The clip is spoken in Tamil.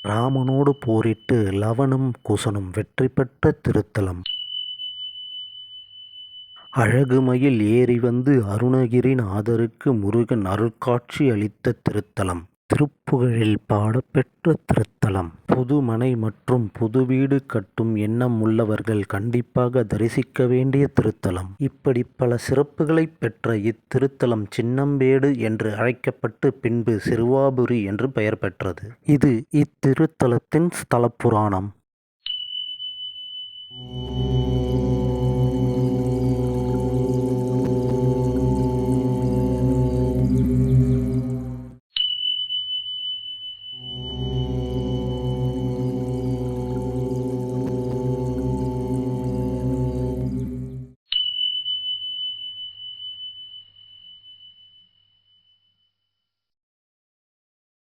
ராமனோடு போரிட்டு லவனும் குசனும் வெற்றி பெற்ற திருத்தலம். அழகுமயில் ஏறி வந்து அருணகிரிநாதருக்கு முருகன் அருட்காட்சி அளித்த திருத்தலம். திருப்புகழில் பாடப்பெற்ற திருத்தலம். புதுமனை மற்றும் புது வீடு கட்டும் எண்ணம் உள்ளவர்கள் கண்டிப்பாக தரிசிக்க வேண்டிய திருத்தலம். இப்படி பல சிறப்புகளை பெற்ற இத்திருத்தலம் சின்னம்பேடு என்று அழைக்கப்பட்டு பின்பு சிறுவாபுரி என்று பெயர் பெற்றது. இது இத்திருத்தலத்தின் ஸ்தல புராணம்.